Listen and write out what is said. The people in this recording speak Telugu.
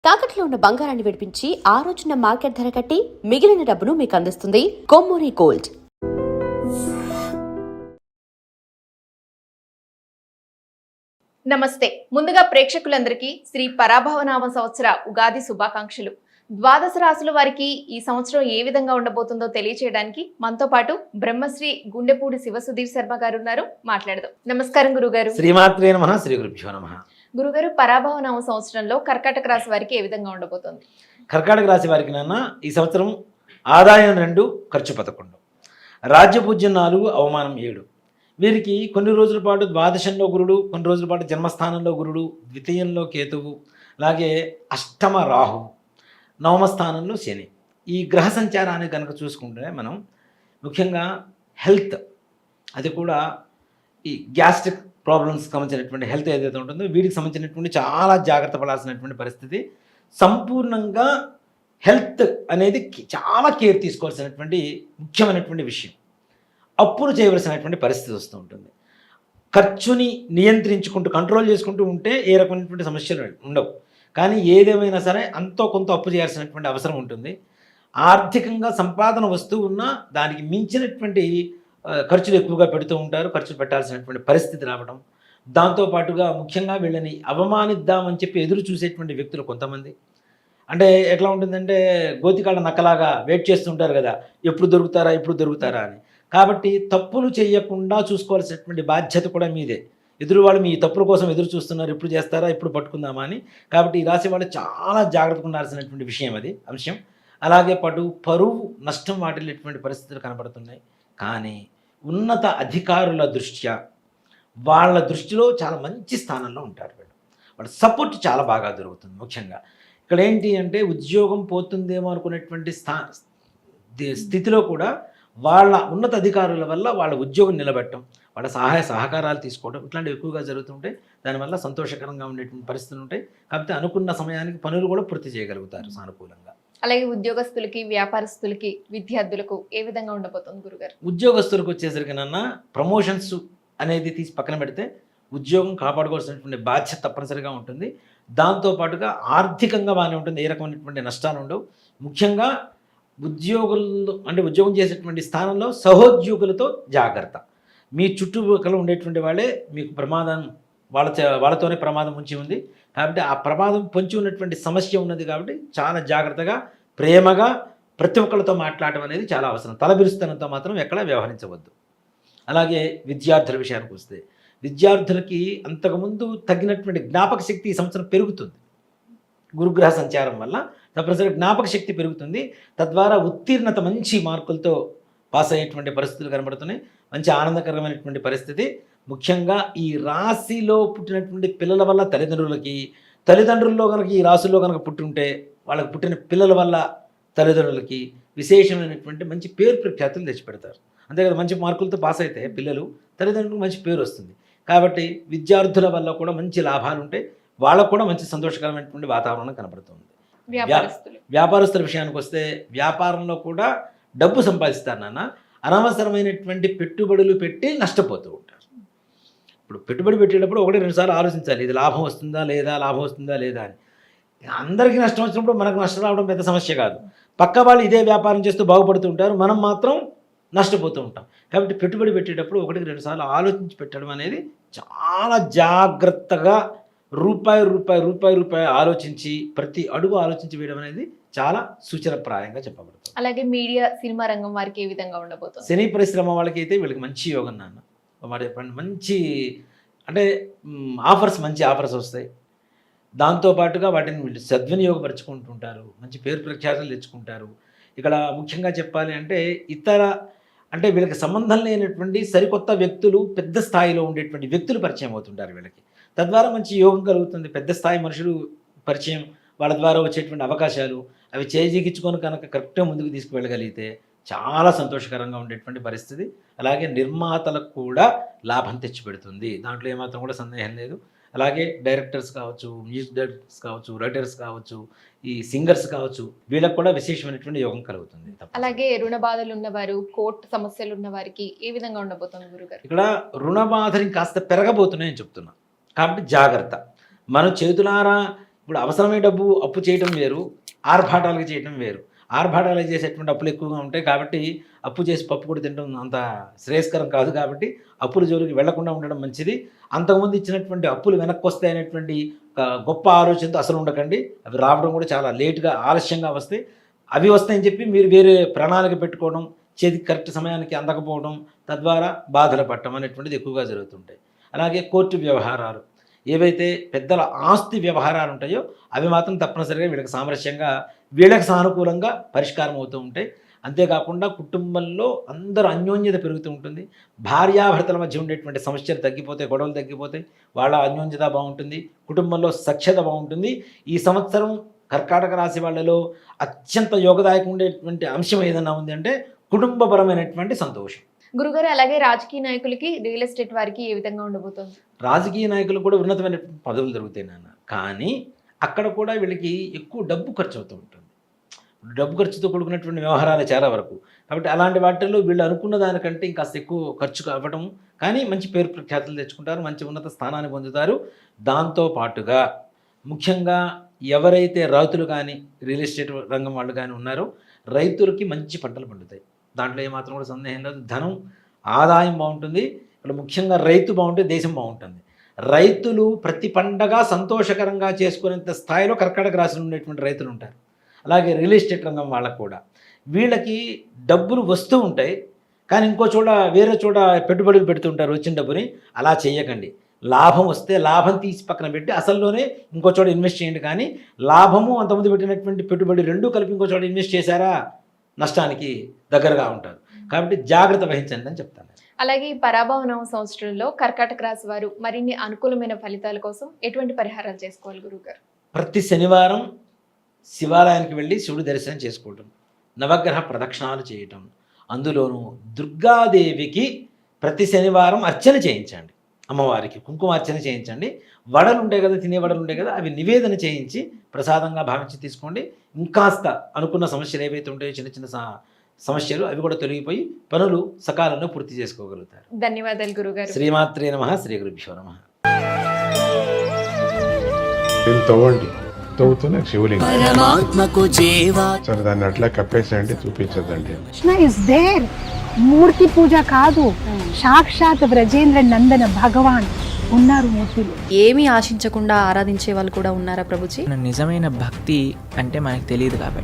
తాకట్లో ఉన్న బంగారాన్ని విడిపించి ఆ రోజున మార్కెట్ ధర కట్టి మిగిలిన డబ్బును మీకు అందిస్తుంది కొమ్మూరి గోల్డ్. నమస్తే. ముందుగా ప్రేక్షకులందరికీ శ్రీ పరాభవనామ సంవత్సర ఉగాది శుభాకాంక్షలు. ద్వాదశ రాశుల వారికి ఈ సంవత్సరం ఏ విధంగా ఉండబోతుందో తెలియచేయడానికి మనతో పాటు బ్రహ్మశ్రీ గుండెపూడి శివసుధీర్ శర్మ గారు ఉన్నారు. మాట్లాడదాం. నమస్కారం గురుగారు. శ్రీమాత్రే నమః. శ్రీ గురుభ్యో నమః. గురుగారు, పరాభవనామ సంవత్సరంలో కర్కాటక రాశి వారికి ఏ విధంగా ఉండబోతుంది? కర్కాటక రాశి వారికి ఈ సంవత్సరం ఆదాయం 2, ఖర్చు 11, రాజ్యపూజ్యం 4, అవమానం 7. వీరికి కొన్ని రోజుల పాటు ద్వాదశంలో గురుడు, కొన్ని రోజుల పాటు జన్మస్థానంలో గురుడు, ద్వితీయంలో కేతువు, అలాగే అష్టమ రాహు, నవమ స్థానంలో శని. ఈ గ్రహ సంచారాన్ని కనుక చూసుకుంటే మనం ముఖ్యంగా హెల్త్, అది కూడా ఈ గ్యాస్ట్రిక్ ప్రాబ్లమ్స్కి సంబంధించినటువంటి హెల్త్ ఏదైతే ఉంటుందో వీటికి సంబంధించినటువంటి చాలా జాగ్రత్త పడాల్సినటువంటి పరిస్థితి. సంపూర్ణంగా హెల్త్ అనేది చాలా కేర్ తీసుకోవాల్సినటువంటి ముఖ్యమైనటువంటి విషయం. అప్పులు చేయవలసినటువంటి పరిస్థితి వస్తూ ఉంటుంది. ఖర్చుని నియంత్రించుకుంటూ కంట్రోల్ చేసుకుంటూ ఉంటే ఏ రకమైనటువంటి సమస్యలు ఉండవు. కానీ ఏదేమైనా సరే అంతో కొంత అప్పు చేయాల్సినటువంటి అవసరం ఉంటుంది. ఆర్థికంగా సంపాదన వస్తూ ఉన్నా దానికి మించినటువంటి ఖర్చులు ఎక్కువగా పెడుతూ ఉంటారు. ఖర్చులు పెట్టాల్సినటువంటి పరిస్థితి రావడం, దాంతోపాటుగా ముఖ్యంగా వీళ్ళని అవమానిద్దామని చెప్పి ఎదురు చూసేటువంటి వ్యక్తులు కొంతమంది. అంటే ఎట్లా ఉంటుందంటే గోతికాళ్ళ నక్కలాగా వెయిట్ చేస్తుంటారు కదా, ఎప్పుడు దొరుకుతారా అని. కాబట్టి తప్పులు చేయకుండా చూసుకోవాల్సినటువంటి బాధ్యత కూడా మీదే. ఎదురు వాళ్ళు మీ తప్పుల కోసం ఎదురు చూస్తున్నారు, ఎప్పుడు చేస్తారా, ఎప్పుడు పట్టుకుందామా అని. కాబట్టి ఈ రాశి వాళ్ళు చాలా జాగ్రత్తగా ఉండాల్సినటువంటి విషయం అంశం. అలాగే పరువు నష్టం వాటిల్లేటువంటి పరిస్థితులు కనబడుతున్నాయి. కానీ ఉన్నత అధికారుల దృష్ట్యా వాళ్ళ దృష్టిలో చాలా మంచి స్థానంలో ఉంటారు. వాళ్ళ సపోర్ట్ చాలా బాగా దొరుకుతుంది. ముఖ్యంగా ఇక్కడ ఏంటి అంటే ఉద్యోగం పోతుందేమో అనుకునేటువంటి స్థితిలో కూడా వాళ్ళ ఉన్నత అధికారుల వల్ల వాళ్ళ ఉద్యోగం నిలబెట్టడం, వాళ్ళ సహాయ సహకారాలు తీసుకోవడం ఇట్లాంటివి ఎక్కువగా జరుగుతుంటాయి. దానివల్ల సంతోషకరంగా ఉండేటువంటి పరిస్థితులు ఉంటాయి. కాకపోతే అనుకున్న సమయానికి పనులు కూడా పూర్తి చేయగలుగుతారు సానుకూలంగా. అలాగే ఉద్యోగస్తులకి, వ్యాపారస్తులకి, విద్యార్థులకు ఏ విధంగా ఉండబోతుంది గురుగారు? ఉద్యోగస్తులకు వచ్చేసరికి ప్రమోషన్స్ అనేది తీసి పక్కన పెడితే ఉద్యోగం కాపాడుకోవాల్సినటువంటి బాధ్యత తప్పనిసరిగా ఉంటుంది. దాంతోపాటుగా ఆర్థికంగా బాగానే ఉంటుంది. ఏ రకమైనటువంటి నష్టాలు ఉండవు. ముఖ్యంగా ఉద్యోగం చేసేటువంటి స్థానంలో సహోద్యోగులతో జాగ్రత్త. మీ చుట్టుపక్కల ఉండేటువంటి వాళ్ళే మీకు ప్రమాదం, వాళ్ళతోనే ప్రమాదం ఉంచి ఉంది. కాబట్టి ఆ ప్రమాదం పొంచి ఉన్నటువంటి సమస్య ఉన్నది. కాబట్టి చాలా జాగ్రత్తగా, ప్రేమగా ప్రతి ఒక్కరితో మాట్లాడటం అనేది చాలా అవసరం. తలబిరుస్తనంతో మాత్రం ఎక్కడా వ్యవహరించవద్దు. అలాగే విద్యార్థుల విషయానికి వస్తే విద్యార్థులకి అంతకుముందు తగ్గినటువంటి జ్ఞాపక శక్తి ఈ సంవత్సరం పెరుగుతుంది. గురుగ్రహ సంచారం వల్ల తప్పనిసరిగా జ్ఞాపక శక్తి పెరుగుతుంది. తద్వారా ఉత్తీర్ణత మంచి మార్కులతో పాస్ అయ్యేటువంటి పరిస్థితులు కనబడుతున్నాయి. మంచి ఆనందకరమైనటువంటి పరిస్థితి. ముఖ్యంగా ఈ రాశిలో పుట్టినటువంటి పిల్లల వల్ల తల్లిదండ్రుల్లో కనుక ఈ రాశిలో కనుక పుట్టుంటే వాళ్ళకి పుట్టిన పిల్లల వల్ల తల్లిదండ్రులకి విశేషమైనటువంటి మంచి పేరు ప్రఖ్యాతులు తెచ్చిపెడతారు. అంతే కదా, మంచి మార్కులతో పాస్ అయితే పిల్లలు, తల్లిదండ్రులకు మంచి పేరు వస్తుంది. కాబట్టి విద్యార్థుల వల్ల కూడా మంచి లాభాలు ఉంటాయి. వాళ్ళకు కూడా మంచి సంతోషకరమైనటువంటి వాతావరణం కనబడుతుంది. వ్యాపారస్తుల విషయానికి వస్తే వ్యాపారంలో కూడా డబ్బు సంపాదిస్తారు. అనవసరమైనటువంటి పెట్టుబడులు పెట్టి నష్టపోతూ ఉంటారు. ఇప్పుడు పెట్టుబడి పెట్టేటప్పుడు 1-2 సార్లు ఆలోచించాలి, ఇది లాభం వస్తుందా లేదా అని. అందరికీ నష్టం వచ్చినప్పుడు మనకు నష్టం రావడం పెద్ద సమస్య కాదు. పక్క వాళ్ళు ఇదే వ్యాపారం చేస్తూ బాగుపడుతూ ఉంటారు, మనం మాత్రం నష్టపోతూ ఉంటాం. కాబట్టి పెట్టుబడి పెట్టేటప్పుడు 1-2 సార్లు ఆలోచించి పెట్టడం అనేది చాలా జాగ్రత్తగా రూపాయి ఆలోచించి ప్రతి అడుగు ఆలోచించి వేయడం అనేది చాలా సూచనప్రాయంగా చెప్పబడుతుంది. అలాగే మీడియా, సినిమా రంగం వారికి ఏ విధంగా ఉండబోతుంది? సినీ పరిశ్రమ వాళ్ళకి అయితే వీళ్ళకి మంచి యోగం మంచి అంటే మంచి ఆఫర్స్ వస్తాయి. దాంతోపాటుగా వాటిని వీళ్ళు సద్వినియోగపరుచుకుంటుంటారు, మంచి పేరు ప్రఖ్యాతులు తెచ్చుకుంటారు. ఇక్కడ ముఖ్యంగా చెప్పాలి అంటే వీళ్ళకి సంబంధం లేనటువంటి సరికొత్త వ్యక్తులు, పెద్ద స్థాయిలో ఉండేటువంటి వ్యక్తులు పరిచయం అవుతుంటారు వీళ్ళకి. తద్వారా మంచి యోగం కలుగుతుంది. పెద్ద స్థాయి మనుషులు పరిచయం, వాళ్ళ ద్వారా వచ్చేటువంటి అవకాశాలు అవి చేజిగించుకొని కనుక కరెక్ట్గా ముందుకు తీసుకువెళ్ళగలిగితే చాలా సంతోషకరంగా ఉండేటువంటి పరిస్థితి. అలాగే నిర్మాతలకు కూడా లాభం తెచ్చిపెడుతుంది, దాంట్లో ఏమాత్రం కూడా సందేహం లేదు. అలాగే డైరెక్టర్స్ కావచ్చు, మ్యూజిక్ డైరెక్టర్స్ కావచ్చు, రైటర్స్ కావచ్చు, ఈ సింగర్స్ కావచ్చు, వీళ్ళకి కూడా విశేషమైనటువంటి యోగం కలుగుతుంది. అలాగే రుణ బాధలు ఉన్నవారు, కోర్టు సమస్యలు ఉన్న వారికి ఏ విధంగా ఉండబోతుంది గురుగారు? ఇక్కడ రుణ బాధలు కాస్త పెరగబోతున్నాయని చెప్తున్నా. కాబట్టి జాగ్రత్త. మనం చేతులారా ఇప్పుడు అవసరమైన డబ్బు అప్పు చేయటం వేరు, ఆర్భాటాలకు చేయటం వేరు. ఆర్భాటాలు చేసేటువంటి అప్పులు ఎక్కువగా ఉంటాయి కాబట్టి అప్పు చేసి పప్పు కూడా తినడం అంత శ్రేయస్కరం కాదు. కాబట్టి అప్పుల జోలికి వెళ్లకుండా ఉండడం మంచిది. అంతకుముందు ఇచ్చినటువంటి అప్పులు వెనక్కి వస్తాయి అనేటువంటి ఒక గొప్ప ఆలోచనతో అసలు ఉండకండి. అవి రావడం కూడా చాలా లేటుగా, ఆలస్యంగా వస్తాయి. అవి వస్తాయని చెప్పి మీరు వేరే ప్రణాళిక పెట్టుకోవడం, చేతికి కరెక్ట్ సమయానికి అందకపోవడం, తద్వారా బాధలు పడటం అనేటువంటిది ఎక్కువగా జరుగుతుంటాయి. అలాగే కోర్టు వ్యవహారాలు, ఏవైతే పెద్దల ఆస్తి వ్యవహారాలు ఉంటాయో అవి మాత్రం తప్పనిసరిగా వీళ్ళకి సామరస్యంగా, వీళ్ళకి సానుకూలంగా పరిష్కారం అవుతూ ఉంటాయి. అంతేకాకుండా కుటుంబంలో అందరూ అన్యోన్యత పెరుగుతూ ఉంటుంది. భార్యాభర్తల మధ్య ఉండేటువంటి సమస్యలు తగ్గిపోతాయి, గొడవలు తగ్గిపోతాయి, వాళ్ళ అన్యోన్యత బాగుంటుంది, కుటుంబంలో సఖ్యత బాగుంటుంది. ఈ సంవత్సరం కర్కాటక రాశి వాళ్ళలో అత్యంత యోగదాయకంగా ఉండేటువంటి అంశం ఏదైనా ఉంది అంటే కుటుంబపరమైనటువంటి సంతోషం. గురుగారు, అలాగే రాజకీయ నాయకులకి, రియల్ ఎస్టేట్ వారికి ఏ విధంగా ఉండబోతోంది? రాజకీయ నాయకులు కూడా ఉన్నతమైన పదవులు దొరుకుతాయి నాన్న, కానీ అక్కడ కూడా వీళ్ళకి ఎక్కువ డబ్బు ఖర్చు అవుతూ ఉంటుంది. డబ్బు ఖర్చుతో కూడుకున్నటువంటి వ్యవహారాలు చాలా వరకు. కాబట్టి అలాంటి వాటిల్లో వీళ్ళు అనుకున్న దానికంటే ఇంకాస్త ఎక్కువ ఖర్చు అవ్వడం, కానీ మంచి పేరు ప్రఖ్యాతులు తెచ్చుకుంటారు, మంచి ఉన్నత స్థానాన్ని పొందుతారు. దాంతో పాటుగా ముఖ్యంగా ఎవరైతే రైతులు కానీ, రియల్ ఎస్టేట్ రంగం వాళ్ళు కానీ ఉన్నారో రైతులకి మంచి పంటలు పండుతాయి. దాంట్లో ఏమాత్రం కూడా సందేహం లేదు. ధనం, ఆదాయం బాగుంటుంది. ఇక్కడ ముఖ్యంగా రైతు బాగుంటే దేశం బాగుంటుంది. రైతులు ప్రతి పండగ సంతోషకరంగా చేసుకునేంత స్థాయిలో కర్కాటక రాశిలో ఉండేటువంటి రైతులు ఉంటారు. అలాగే రియల్ ఎస్టేట్ రంగం వాళ్ళకు కూడా వీళ్ళకి డబ్బులు వస్తూ ఉంటాయి, కానీ ఇంకో చోట వేరే చోట పెట్టుబడులు పెడుతుంటారు వచ్చిన డబ్బుని. అలా చేయకండి. లాభం వస్తే లాభం తీసి పక్కన పెట్టి అసల్లోనే ఇంకో చోట ఇన్వెస్ట్ చేయండి. కానీ లాభము అంతకుముందు పెట్టినటువంటి పెట్టుబడి రెండూ కలిపి ఇంకో చోట ఇన్వెస్ట్ చేశారా నష్టానికి దగ్గరగా ఉంటారు. కాబట్టి జాగ్రత్త వహించండి అని చెప్తాను. అలాగే ఈ పరాభవనామ సంవత్సరంలో కర్కాటక రాశి వారు మరిన్ని అనుకూలమైన ఫలితాల కోసం ఎటువంటి పరిహారాలు చేసుకోవాలి గురుగారు? ప్రతి శనివారం శివాలయానికి వెళ్ళి శివుడి దర్శనం చేసుకోవటం, నవగ్రహ ప్రదక్షిణాలు చేయటం, అందులోనూ దుర్గాదేవికి ప్రతి శనివారం అర్చన చేయించండి. అమ్మవారికి కుంకుమార్చన చేయించండి. వడలు ఉంటాయి కదా, తినే వడలు ఉంటాయి కదా, అవి నివేదన చేయించి ప్రసాదంగా భావించి తీసుకోండి. ఇంకాస్త అనుకున్న సమస్యలు ఏవైతే ఉంటాయో చిన్న చిన్న సమస్యలు అవి కూడా తొలగిపోయి పనులు సకాలంలో పూర్తి చేసుకోగలుగుతారు. ధన్యవాదాలు గురుగారు. శ్రీమాత్రే నమః, శ్రీ గురుభ్యో నమః. తవ్వండి, తవ్వుతూనే శివలింగం. జీవా సరే, దాన్ని అట్లా కప్పేసేయండి, చూపించదండి. Krishna is there. మూర్తి పూజ కాదు, సాక్షాత్ బ్రజేంద్ర నందన భగవాన్ ఉన్నారు మూర్తిలో. ఏమీ ఆశించకుండా ఆరాధించే వాళ్ళు కూడా ఉన్నారా ప్రభుజీ? నిజమైన భక్తి అంటే మనకు తెలియదు కాబట్టి